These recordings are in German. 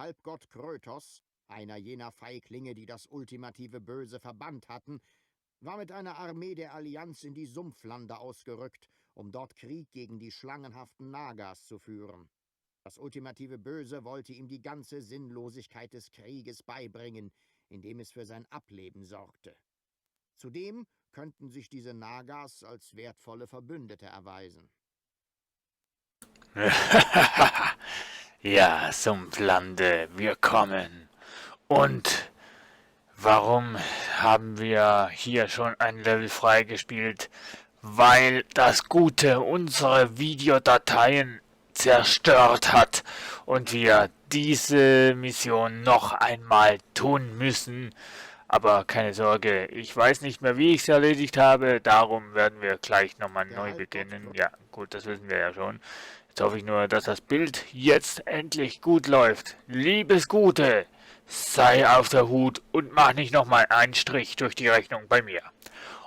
Halbgott Krötos, einer jener Feiglinge, die das ultimative Böse verbannt hatten, war mit einer Armee der Allianz in die Sumpflande ausgerückt, um dort Krieg gegen die schlangenhaften Nagas zu führen. Das ultimative Böse wollte ihm die ganze Sinnlosigkeit des Krieges beibringen, indem es für sein Ableben sorgte. Zudem könnten sich diese Nagas als wertvolle Verbündete erweisen. Ja, Sumpflande, wir kommen. Und warum haben wir hier schon ein Level freigespielt? Weil das Gute unsere Videodateien zerstört hat und wir diese Mission noch einmal tun müssen. Aber keine Sorge, ich weiß nicht mehr, wie ich es erledigt habe, darum werden wir gleich nochmal neu beginnen. Ja, gut, das wissen wir ja schon. Jetzt hoffe ich nur, dass das Bild jetzt endlich gut läuft. Liebes Gute, sei auf der Hut und mach nicht nochmal einen Strich durch die Rechnung bei mir.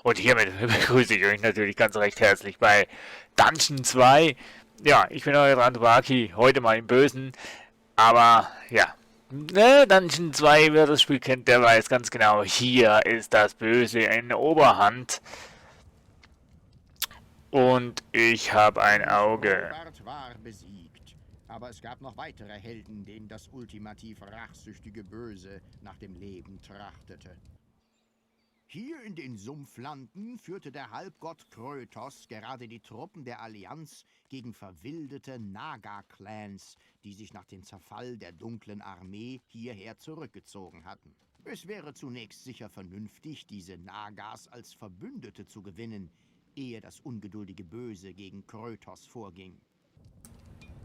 Und hiermit begrüße ich euch natürlich ganz recht herzlich bei Dungeon 2. Ja, ich bin euer Randwaki, heute mal im Bösen. Aber ja, Dungeon 2, wer das Spiel kennt, der weiß ganz genau, hier ist das Böse in Oberhand. Und ich habe ein Auge. Robert war besiegt, aber es gab noch weitere Helden, denen das ultimativ rachsüchtige Böse nach dem Leben trachtete. Hier in den Sumpflanden führte der Halbgott Krötos gerade die Truppen der Allianz gegen verwilderte Naga-Clans, die sich nach dem Zerfall der dunklen Armee hierher zurückgezogen hatten. Es wäre zunächst sicher vernünftig, diese Nagas als Verbündete zu gewinnen, ehe das ungeduldige Böse gegen Krötos vorging.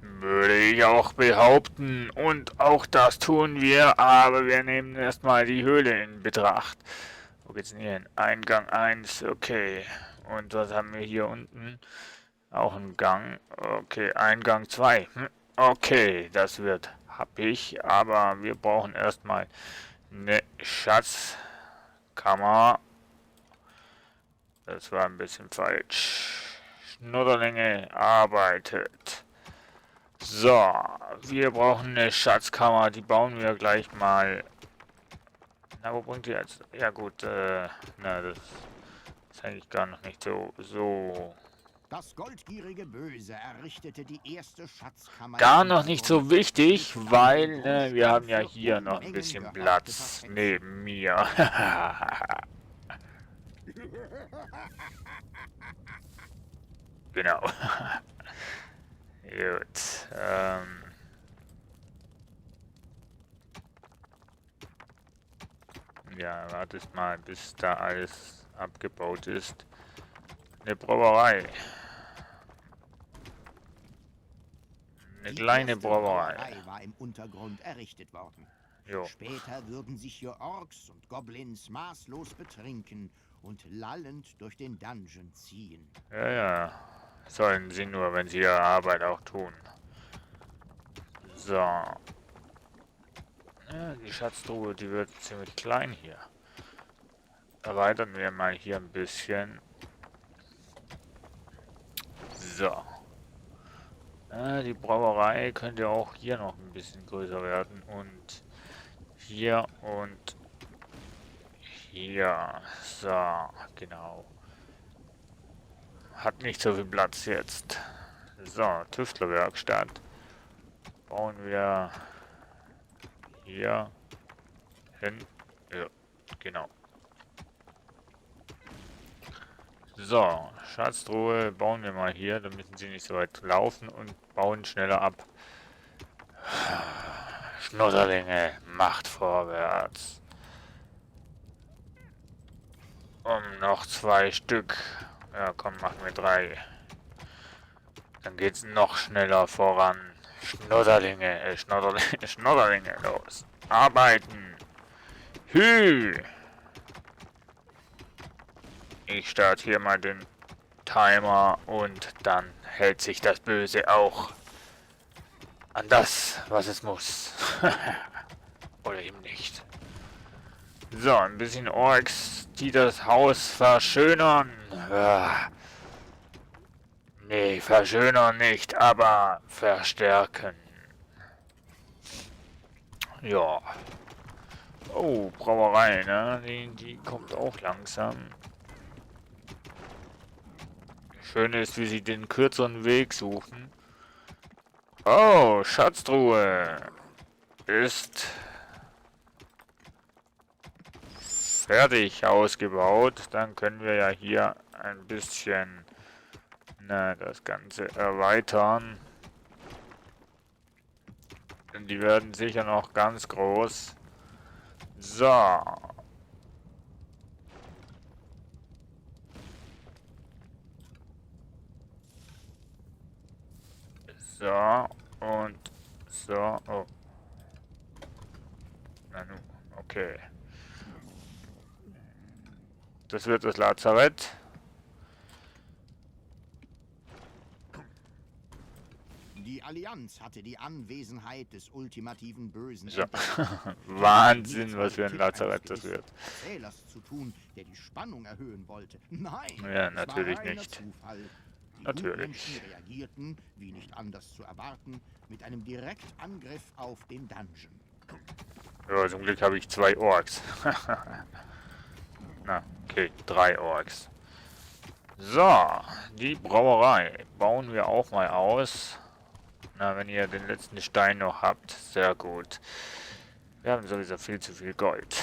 Würde ich auch behaupten. Und auch das tun wir, aber wir nehmen erstmal die Höhle in Betracht. Wo geht's denn hier hin? Eingang 1, okay. Und was haben wir hier unten? Auch ein Gang. Okay, Eingang 2. Okay, das wird happig, aber wir brauchen erstmal eine Schatzkammer. Das war ein bisschen falsch. Schnudderlinge arbeitet. So, wir brauchen eine Schatzkammer, die bauen wir gleich mal. Na, wo bringt die jetzt? Ja gut, na, das ist eigentlich gar noch nicht so. Das goldgierige Böse errichtete die erste Schatzkammer. Gar noch nicht so wichtig, weil wir haben ja hier noch ein bisschen Platz neben mir. Genau. Gut. Ja, wartet mal, bis da alles abgebaut ist. Eine Brauerei. Eine kleine Brauerei. War im Untergrund errichtet worden. Jo. Später würden sich hier Orks und Goblins maßlos betrinken und lallend durch den Dungeon ziehen. Ja, ja. Sollen sie nur, wenn sie ihre Arbeit auch tun. So. Ja, die Schatztruhe, die wird ziemlich klein hier. Erweitern wir mal hier ein bisschen. So. Die Brauerei könnte auch hier noch ein bisschen größer werden. Und hier und hier. So, genau. Hat nicht so viel Platz jetzt. So, Tüftlerwerkstatt. Bauen wir hier hin. Ja, genau. So, Schatztruhe bauen wir mal hier, dann müssen sie nicht so weit laufen und bauen schneller ab. Schnudderlinge, macht vorwärts. Noch 2 Stück. Ja, komm, machen wir 3. Dann geht's noch schneller voran. Schnudderlinge, Schnudderlinge, los. Arbeiten. Hü. Ich starte hier mal den Timer und dann hält sich das Böse auch an das, was es muss. Oder eben nicht. So, ein bisschen Orks, die das Haus verschönern. Nee, verschönern nicht, aber verstärken. Ja. Oh, Brauerei, ne? Die kommt auch langsam. Schön ist, wie sie den kürzeren Weg suchen. Oh, Schatztruhe ist fertig ausgebaut. Dann können wir ja hier ein bisschen das Ganze erweitern. Denn die werden sicher noch ganz groß. So. So. Und so. Oh. Na nun. Okay. Das wird das Lazarett. Die Allianz hatte die Anwesenheit des ultimativen Bösen So. entdeckt. Wahnsinn, was für ein Lazarett das wird. Erzählers zu tun, der die Spannung erhöhen wollte. Nein, Ja, es natürlich war reiner nicht. Zufall. Die Natürlich. Gutmenschen reagierten, wie nicht anders zu erwarten, mit einem Direktangriff auf den Dungeon. Ja, zum Glück habe ich 2 Orks. Na, okay, 3 Orks. So, die Brauerei bauen wir auch mal aus. Na, wenn ihr den letzten Stein noch habt, sehr gut. Wir haben sowieso viel zu viel Gold.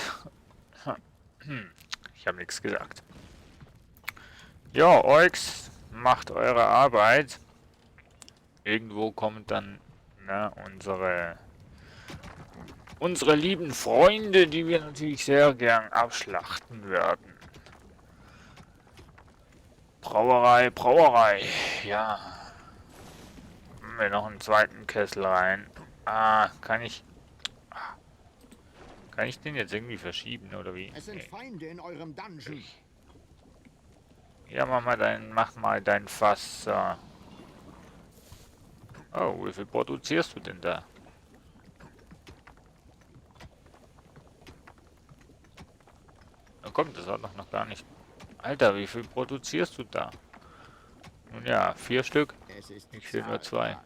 Ich habe nichts gesagt. Ja, Orks, macht eure Arbeit. Irgendwo kommt dann unsere lieben Freunde, die wir natürlich sehr gern abschlachten werden. Brauerei, Brauerei, ja. Machen wir noch einen zweiten Kessel rein. Kann ich den jetzt irgendwie verschieben, oder wie? Es sind Feinde in eurem Dungeon. Ja, mach mal dein Fass. Oh, wie viel produzierst du denn da? Na komm, das hat noch gar nicht. Alter, wie viel produzierst du da? Nun ja, 4 Stück. Ich sehe nur 2.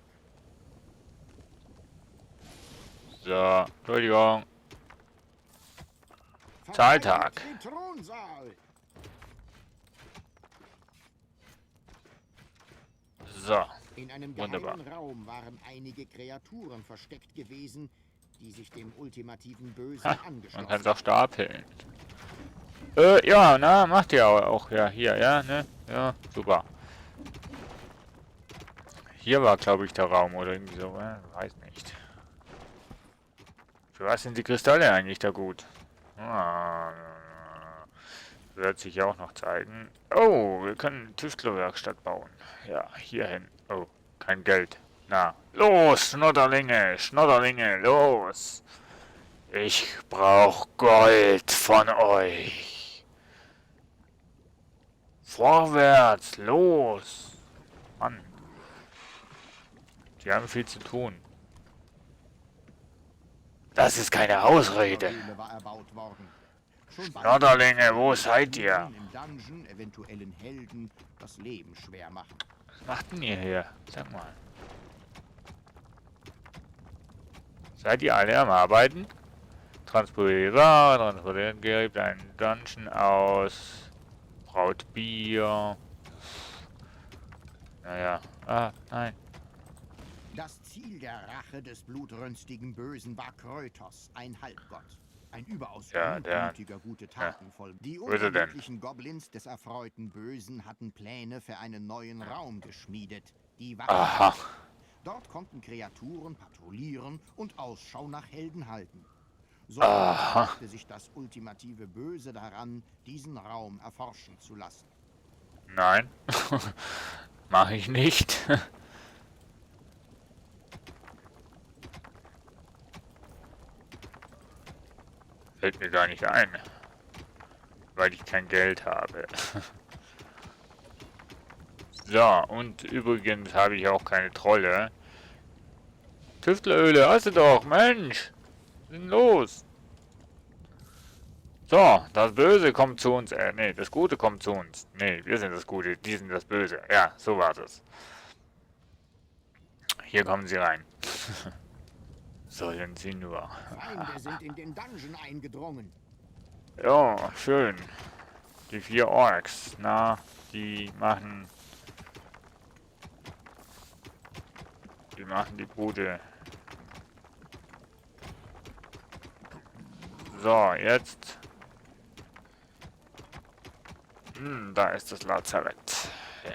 So, Entschuldigung. Zahltag. So, In einem wunderbar. geheimen Raum waren einige Kreaturen versteckt gewesen, die sich dem ultimativen Bösen Man angeschlossen kann es auch stapeln. Ja, na, macht ihr auch. Ja, hier, ja, ne? Ja, super. Hier war, glaube ich, der Raum oder irgendwie so, weiß nicht. Für was sind die Kristalle eigentlich da gut? Wird sich auch noch zeigen. Oh, wir können Tüftlerwerkstatt bauen. Ja, hierhin. Oh, kein Geld. Na, los, Schnodderlinge, Schnodderlinge, los. Ich brauch Gold von euch. Vorwärts, los. Mann. Die haben viel zu tun. Das ist keine Ausrede. Schnodderlinge, wo seid ihr? Im Dungeon eventuellen Helden das Leben schwer machen. Was macht denn ihr hier? Sag mal. Seid ihr alle am Arbeiten? Transportiert Ware, transportiert Geld, ein Dungeon aus, braut Bier. Naja, nein. Das Ziel der Rache des blutrünstigen Bösen war Krötos, ein Halbgott. Ein überaus gutmütiger, gute Taten voll. Die unterschiedlichen Goblins des erfreuten Bösen hatten Pläne für einen neuen Raum geschmiedet. Die Wache. Dort konnten Kreaturen patrouillieren und Ausschau nach Helden halten. So machte sich das ultimative Böse daran, diesen Raum erforschen zu lassen. Nein, mache ich nicht. Fällt mir gar nicht ein, weil ich kein Geld habe. So, und übrigens habe ich auch keine Trolle. Tüftleröle, hast du doch, Mensch! Was ist denn los? So, das Böse kommt zu uns. Nee, das Gute kommt zu uns. Nee, wir sind das Gute, die sind das Böse. Ja, so war das. Hier kommen sie rein. sollen sie nur? Feinde sind in den Dungeon eingedrungen. Ja, schön. Die 4 Orks, na, die machen die Bude. So, jetzt. Da ist das Lazarett. Ja.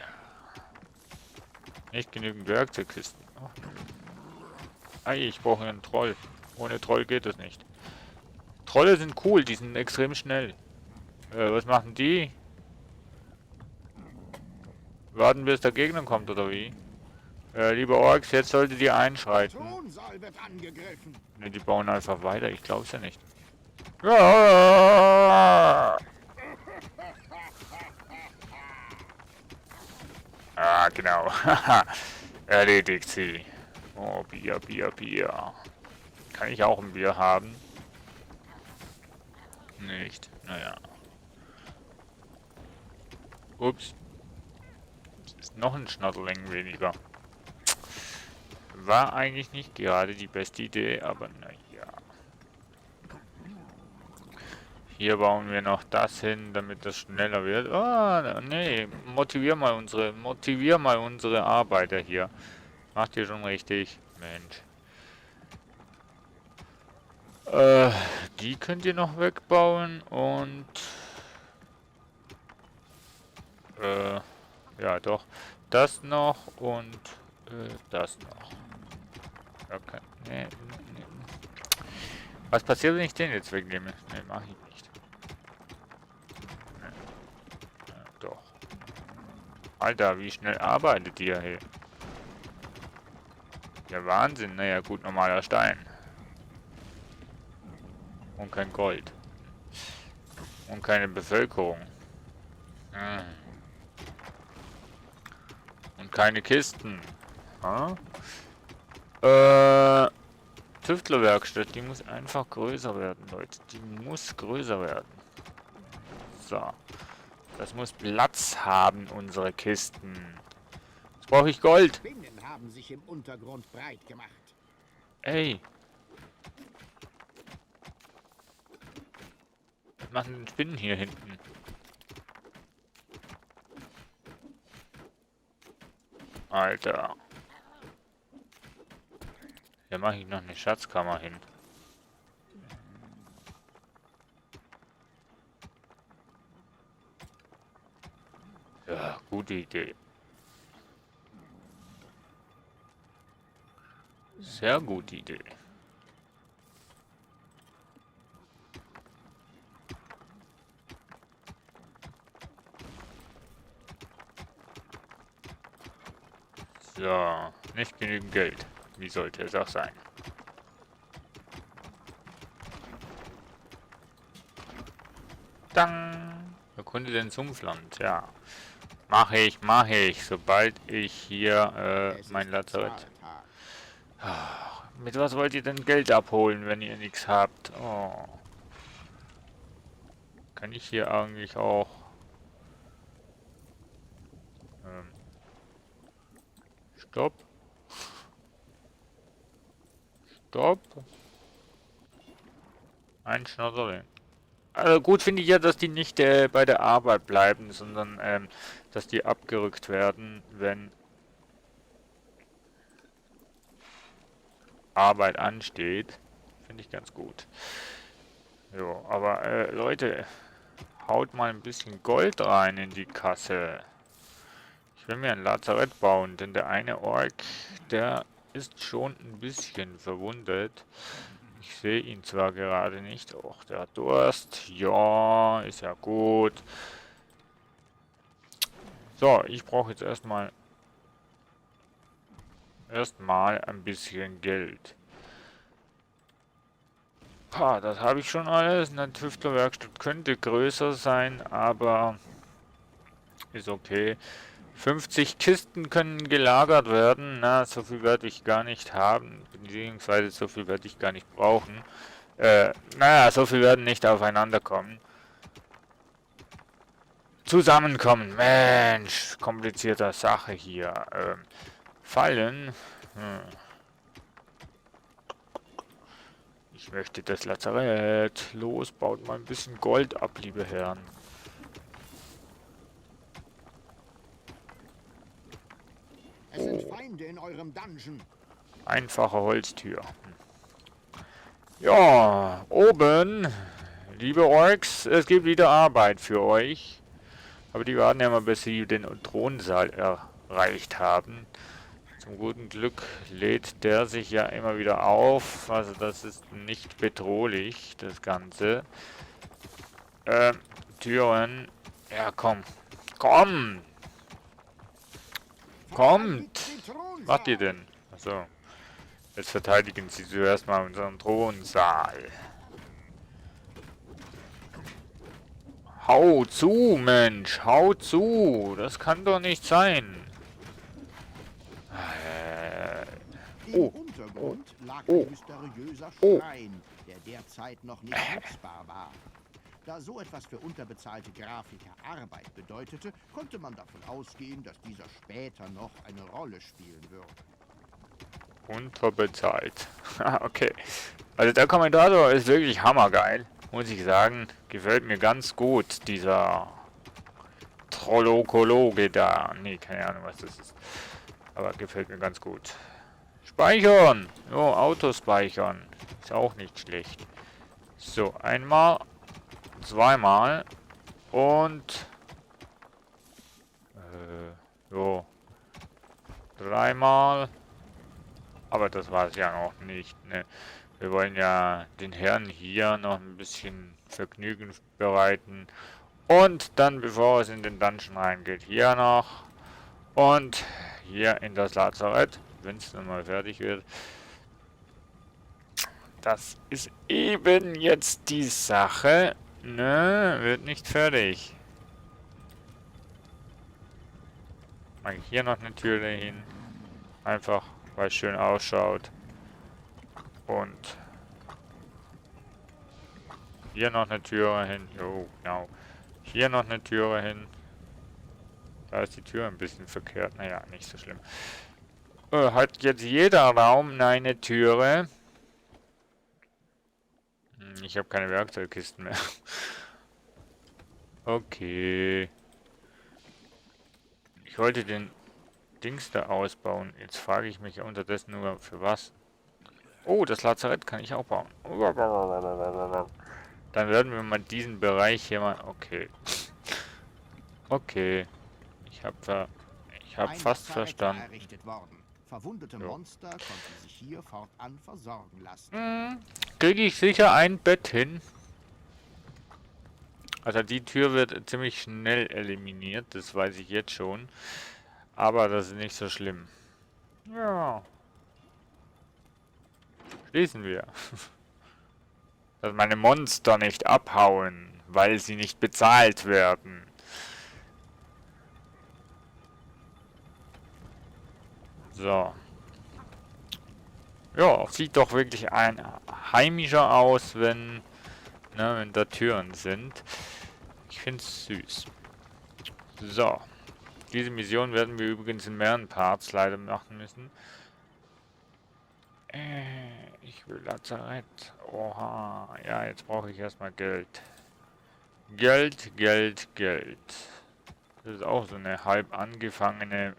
Nicht genügend Werkzeugkisten. Oh. Ei, ich brauche einen Troll. Ohne Troll geht das nicht. Trolle sind cool, die sind extrem schnell. Was machen die? Warten, bis der Gegner kommt, oder wie? Liebe Orks, jetzt solltet ihr einschreiten. Thronsaal wird angegriffen. Ne, die bauen einfach weiter, ich glaub's ja nicht. Ja! Ah, genau. Erledigt sie. Oh, Bier, Bier, Bier. Kann ich auch ein Bier haben? Nicht. Naja. Ups. Ist noch ein Schnattling weniger. War eigentlich nicht gerade die beste Idee, aber naja. Hier bauen wir noch das hin, damit das schneller wird. Oh, nee. Motivier mal unsere Arbeiter hier. Macht ihr schon richtig. Mensch. Die könnt ihr noch wegbauen und ja doch. Das noch und das noch. Okay. Nee. Was passiert, wenn ich den jetzt wegnehme? Ne, mach ich nicht. Nee. Doch. Alter, wie schnell arbeitet ihr hier? Ja, Wahnsinn. Naja, gut, normaler Stein. Und kein Gold. Und keine Bevölkerung. Und keine Kisten. Tüftlerwerkstatt, die muss einfach größer werden, Leute. Die muss größer werden. So. Das muss Platz haben, unsere Kisten. Jetzt brauche ich Gold. Spinnen haben sich im Untergrund breit gemacht. Ey. Was machen denn Spinnen hier hinten? Alter. Da mache ich noch eine Schatzkammer hin. Ja, gute Idee. Sehr gute Idee. So, nicht genügend Geld. Wie sollte es auch sein? Dang! Erkunde den Sumpfland, ja. Mache ich, sobald ich hier mein Lazarett. Mit was wollt ihr denn Geld abholen, wenn ihr nichts habt? Oh. Kann ich hier eigentlich auch... Stopp. Stopp. Ein Schnatterling. Also gut finde ich ja, dass die nicht bei der Arbeit bleiben, sondern dass die abgerückt werden, wenn Arbeit ansteht. Finde ich ganz gut. Jo, aber Leute, haut mal ein bisschen Gold rein in die Kasse. Ich will mir ein Lazarett bauen, denn der eine Ork, der ist schon ein bisschen verwundet. Ich sehe ihn zwar gerade nicht. Och, der hat Durst. Ja, ist ja gut. So, ich brauche jetzt erstmal ein bisschen Geld. Das habe ich schon alles. Eine Tüftlerwerkstatt könnte größer sein, aber ist okay. 50 Kisten können gelagert werden. Na, so viel werde ich gar nicht haben. Beziehungsweise so viel werde ich gar nicht brauchen. Naja, so viel werden nicht aufeinander kommen. Zusammenkommen. Mensch, komplizierter Sache hier. Fallen. Ich möchte das Lazarett. Los, baut mal ein bisschen Gold ab, liebe Herren. Es sind Feinde in eurem Dungeon. Einfache Holztür. Ja, oben, liebe Orks, es gibt wieder Arbeit für euch. Aber die warten ja mal, bis sie den Thronsaal erreicht haben. Zum guten Glück lädt der sich ja immer wieder auf. Also das ist nicht bedrohlich, das Ganze. Türen. Ja, komm. Komm! Kommt! Was macht ihr denn? Achso. Jetzt verteidigen sie zuerst mal unseren Thronsaal. Hau zu, Mensch! Hau zu! Das kann doch nicht sein! Im Oh. Untergrund lag Oh. ein mysteriöser Oh. Schrein, der derzeit noch nicht nutzbar war. Da so etwas für unterbezahlte Grafiker Arbeit bedeutete, konnte man davon ausgehen, dass dieser später noch eine Rolle spielen würde. Unterbezahlt. Okay. Also der Kommentator ist wirklich hammergeil, muss ich sagen. Gefällt mir ganz gut, dieser Trollokologe da. Nee, keine Ahnung, was das ist. Aber gefällt mir ganz gut. Speichern! Jo, Autospeichern. Ist auch nicht schlecht. So, einmal, zweimal und jo, dreimal. Aber das war es ja noch nicht, ne? Wir wollen ja den Herrn hier noch ein bisschen Vergnügen bereiten. Und dann, bevor es in den Dungeon reingeht, hier noch. Und hier in das Lazarett, wenn es dann mal fertig wird. Das ist eben jetzt die Sache. Ne, wird nicht fertig. Mache ich hier noch eine Tür hin. Einfach, weil es schön ausschaut. Und hier noch eine Türe hin. Jo, genau. Hier noch eine Türe hin. Da ist die Tür ein bisschen verkehrt. Naja, nicht so schlimm. Hat jetzt jeder Raum eine Türe? Ich habe keine Werkzeugkisten mehr. Okay. Ich wollte den Dings da ausbauen. Jetzt frage ich mich unterdessen nur, für was. Oh, das Lazarett kann ich auch bauen. Dann werden wir mal diesen Bereich hier mal... Okay. Okay. Ich habe fast verstanden. Errichtet worden. Verwundete Jo. Monster konnten sich hier fortan versorgen lassen. Kriege ich sicher ein Bett hin. Also die Tür wird ziemlich schnell eliminiert, das weiß ich jetzt schon. Aber das ist nicht so schlimm. Ja. Schließen wir. Dass meine Monster nicht abhauen, weil sie nicht bezahlt werden. So. Ja, sieht doch wirklich ein heimischer aus, wenn da Türen sind. Ich finde es süß. So. Diese Mission werden wir übrigens in mehreren Parts leider machen müssen. Ich will Lazarett. Oha. Ja, jetzt brauche ich erstmal Geld. Geld, Geld, Geld. Das ist auch so eine halb angefangene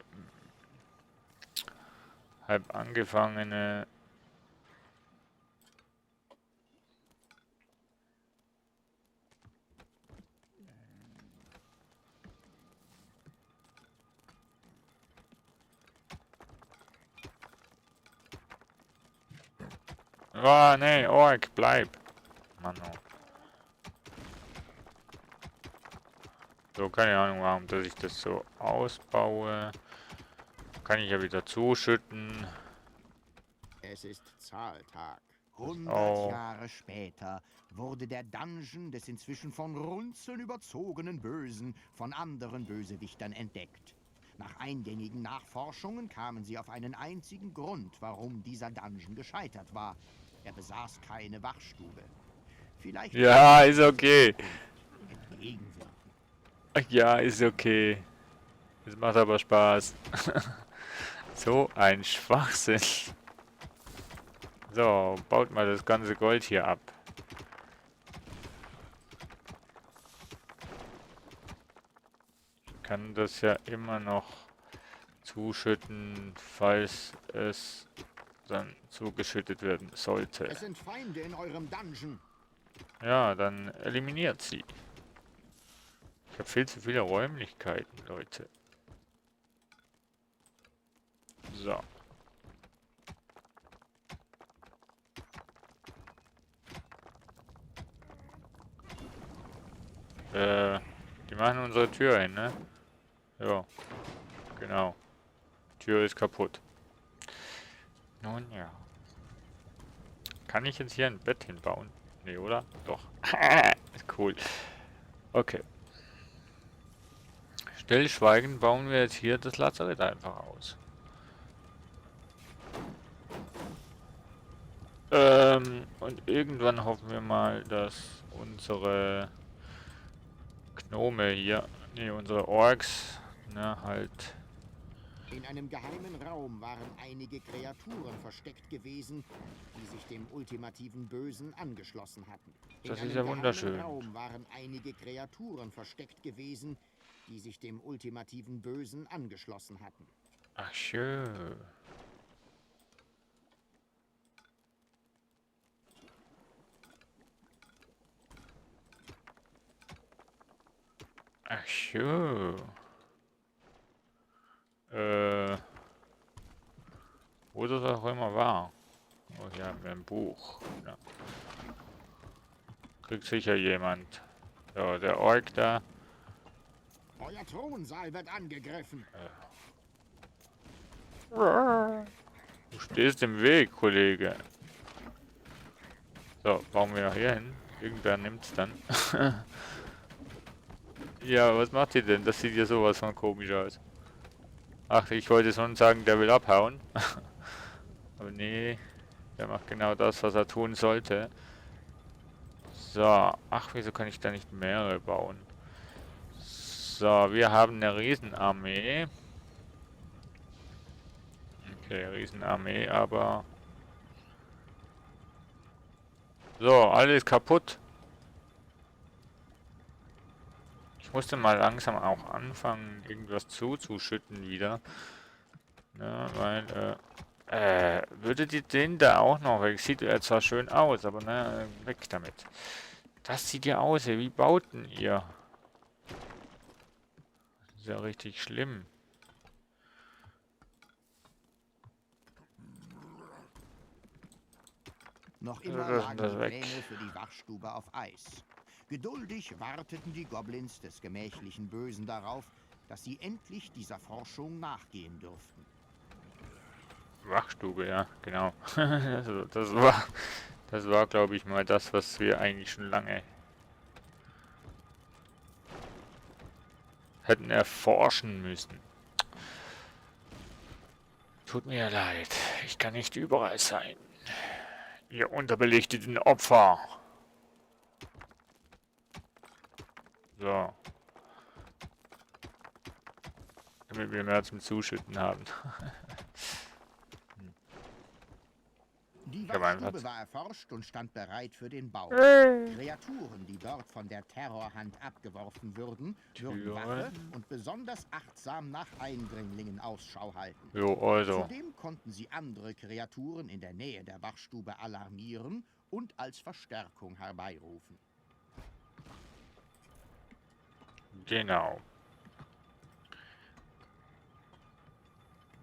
Ah, nee, Ork, bleib. Mann, oh. So, keine Ahnung, warum, dass ich das so ausbaue. Kann ich ja wieder zuschütten. Es ist Zahltag. 100 Oh. Jahre später wurde der Dungeon des inzwischen von Runzeln überzogenen Bösen von anderen Bösewichtern entdeckt. Nach eingängigen Nachforschungen kamen sie auf einen einzigen Grund, warum dieser Dungeon gescheitert war. Er besaß keine Wachstube. Vielleicht Ja, ist okay. entgegenwirken. Ja, ist okay. Es macht aber Spaß. So ein Schwachsinn. So, baut mal das ganze Gold hier ab. Ich kann das ja immer noch zuschütten, falls es dann zugeschüttet werden sollte. Es sind Feinde in eurem Dungeon. Ja, dann eliminiert sie. Ich habe viel zu viele Räumlichkeiten, Leute. So. Die machen unsere Tür hin, ne? Ja, genau. Tür ist kaputt. Nun ja. Kann ich jetzt hier ein Bett hinbauen? Nee, oder? Doch. Ist cool. Okay. Stillschweigend bauen wir jetzt hier das Lazarett einfach aus. Und irgendwann hoffen wir mal, dass unsere Gnome hier, nee, unsere Orks, ne, halt... In einem geheimen Raum waren einige Kreaturen versteckt gewesen, die sich dem ultimativen Bösen angeschlossen hatten. Das ist ja wunderschön. In einem geheimen Raum waren einige Kreaturen versteckt gewesen, die sich dem ultimativen Bösen angeschlossen hatten. Ach, schön. Ach so. Wo das auch immer war. Oh, hier haben wir ein Buch. Ja. Kriegt sicher jemand. So, der Ork da. Euer Thronsaal wird angegriffen. Du stehst im Weg, Kollege. So, bauen wir noch hier hin. Irgendwer nimmt's dann. Ja, was macht ihr denn? Das sieht ja sowas von komisch aus. Ach, ich wollte schon sagen, der will abhauen. Aber nee, der macht genau das, was er tun sollte. So, ach, wieso kann ich da nicht mehrere bauen? So, wir haben eine Riesenarmee. Okay, Riesenarmee, aber... So, alles kaputt. Ich musste mal langsam auch anfangen, irgendwas zuzuschütten wieder. Ja, weil, würdet ihr den da auch noch weg? Sieht ja zwar schön aus, aber ne, weg damit. Das sieht ja aus, wie bauten ihr? Das ist ja richtig schlimm. Noch immer lagen die Pläne für die Wachstube auf Eis. Geduldig warteten die Goblins des gemächlichen Bösen darauf, dass sie endlich dieser Forschung nachgehen dürften. Wachstube, ja, genau. Das war, glaube ich, mal das, was wir eigentlich schon lange hätten erforschen müssen. Tut mir leid, ich kann nicht überall sein. Ihr unterbelichteten Opfer. So. Damit wir mehr zum Zuschütten haben. Die Wachstube war erforscht und stand bereit für den Bau. Kreaturen, die dort von der Terrorhand abgeworfen würden wache und besonders achtsam nach Eindringlingen Ausschau halten. Jo, also. Zudem konnten sie andere Kreaturen in der Nähe der Wachstube alarmieren und als Verstärkung herbeirufen. Genau.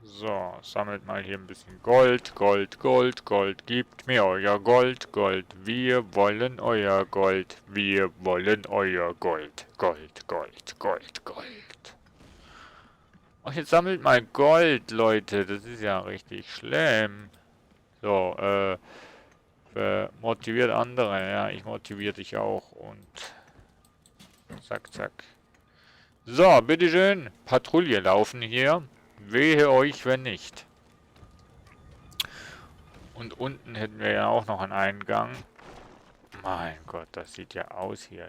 So, sammelt mal hier ein bisschen Gold, Gold, Gold, Gold. Gebt mir euer Gold, Gold. Wir wollen euer Gold. Wir wollen euer Gold. Gold, Gold, Gold, Gold. Ach, jetzt sammelt mal Gold, Leute. Das ist ja richtig schlimm. So, motiviert andere. Ja, ich motiviere dich auch. Und zack, zack. So, bitteschön. Patrouille laufen hier. Wehe euch, wenn nicht. Und unten hätten wir ja auch noch einen Eingang. Mein Gott, das sieht ja aus hier.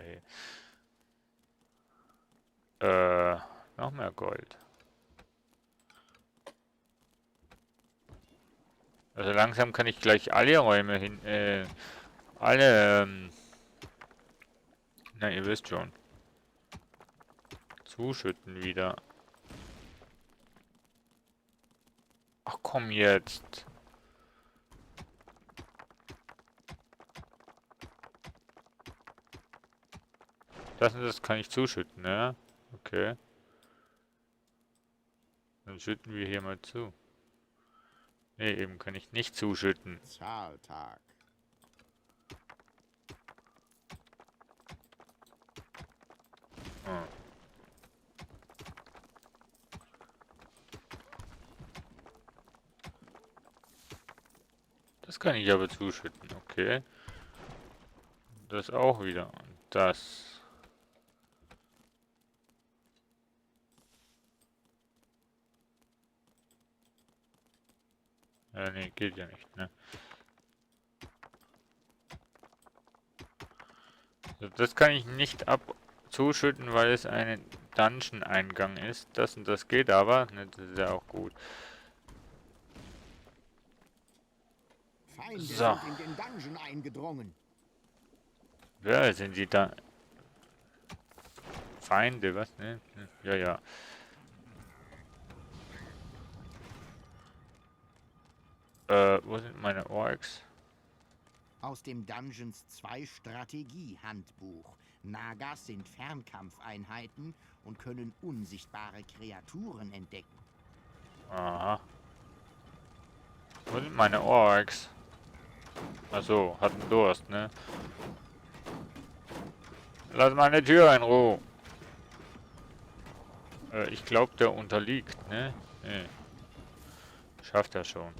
Noch mehr Gold. Also langsam kann ich gleich alle Räume alle, na ihr wisst schon, zuschütten wieder. Ach komm jetzt. Das und das kann ich zuschütten, ja? Okay. Dann schütten wir hier mal zu. Ne, eben kann ich nicht zuschütten. Zahltag. Ah. Das kann ich aber zuschütten, okay. Das auch wieder. Und das. Ja, nee, geht ja nicht, ne? Das kann ich nicht zuschütten, weil es ein Dungeon-Eingang ist. Das und das geht aber. Ne, das ist ja auch gut. Feinde So. sind in den Dungeon eingedrungen. Wer sind die da? Feinde, was, ne? Ja, ja. Wo sind meine Orks? Aus dem Dungeons 2 Strategie-Handbuch. Nagas sind Fernkampfeinheiten und können unsichtbare Kreaturen entdecken. Aha. Wo sind meine Orks? Achso, hatten Durst, ne? Lass meine Tür in Ruhe. Ich glaube, der unterliegt, ne? Nee. Schafft er schon.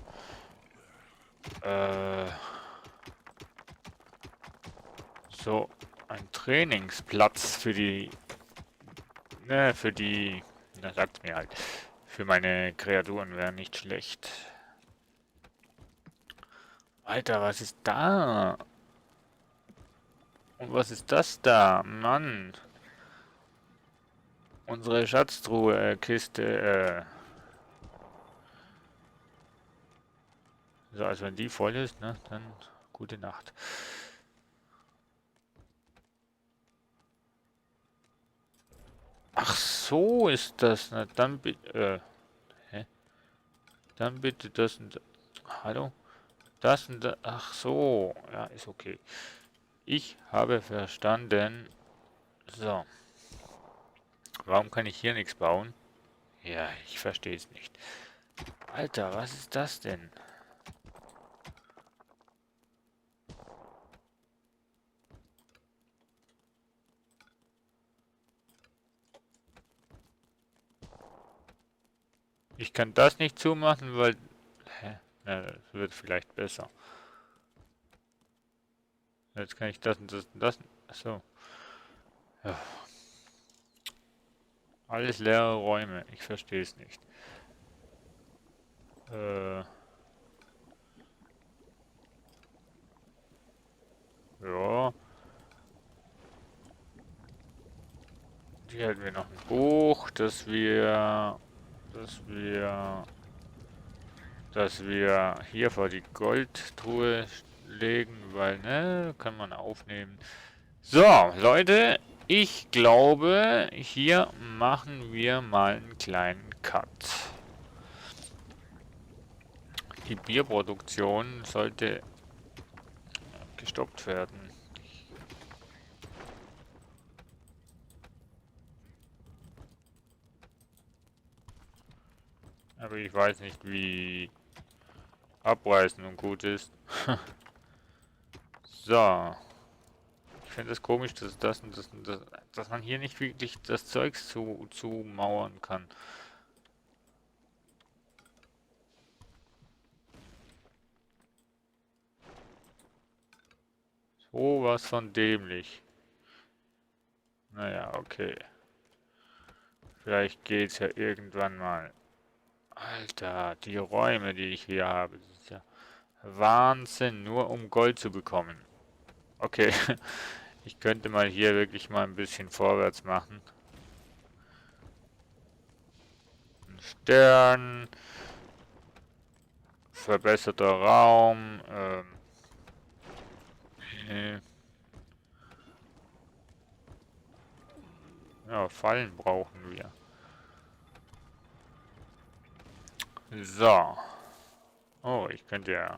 So, ein Trainingsplatz für die... Ne, für die... Na, sagt's mir halt. Für meine Kreaturen wäre nicht schlecht. Alter, was ist da? Und was ist das da? Mann. Unsere Schatztruhe, Kiste, So, also wenn die voll ist, ne, dann gute Nacht. Ach so ist das. Na, dann bitte, hä? Dann bitte das und das. Hallo? Das und das. Ach so. Ja, ist okay. Ich habe verstanden. So. Warum kann ich hier nichts bauen? Ja, ich verstehe es nicht. Alter, was ist das denn? Ich kann das nicht zumachen, weil... Hä? Na, das wird vielleicht besser. Jetzt kann ich das und das und das... Achso. Ja. Alles leere Räume. Ich verstehe es nicht. Ja. Hier hätten wir noch ein Buch, dass wir hier vor die Goldtruhe legen, weil, ne, kann man aufnehmen. So, Leute, ich glaube, hier machen wir mal einen kleinen Cut. Die Bierproduktion sollte gestoppt werden. Aber ich weiß nicht, wie abreißen und gut ist. So. Ich finde es komisch, dass das und das und das, dass man hier nicht wirklich das Zeugs zu mauern kann. So was von dämlich. Naja, okay. Vielleicht geht's ja irgendwann mal. Alter, die Räume, die ich hier habe, das ist ja Wahnsinn, nur um Gold zu bekommen. Okay, ich könnte mal hier wirklich mal ein bisschen vorwärts machen. Ein Stern. verbesserter Raum. Ja, Fallen brauchen wir. So. Oh, ich könnte ja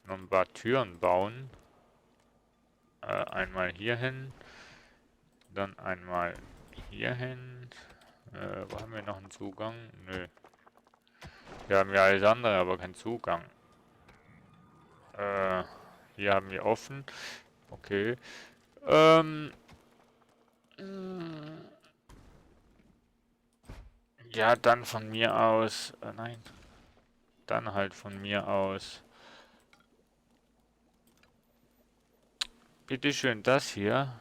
noch ein paar Türen bauen. Einmal hier hin. Dann einmal hier hin. Wo haben wir noch einen Zugang? Nö. Wir haben ja alles andere, aber keinen Zugang. Hier haben wir offen. Okay. Ja, dann von mir aus. Nein. Dann halt von mir aus. Bitte schön, das hier.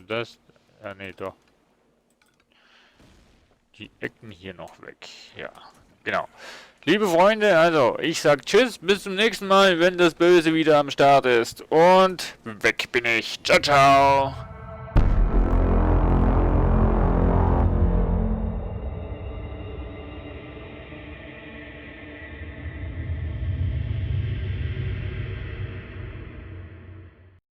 Das. Ja, nee, doch. Die Ecken hier noch weg. Ja, genau. Liebe Freunde, also ich sag Tschüss, bis zum nächsten Mal, wenn das Böse wieder am Start ist. Und weg bin ich. Ciao, ciao.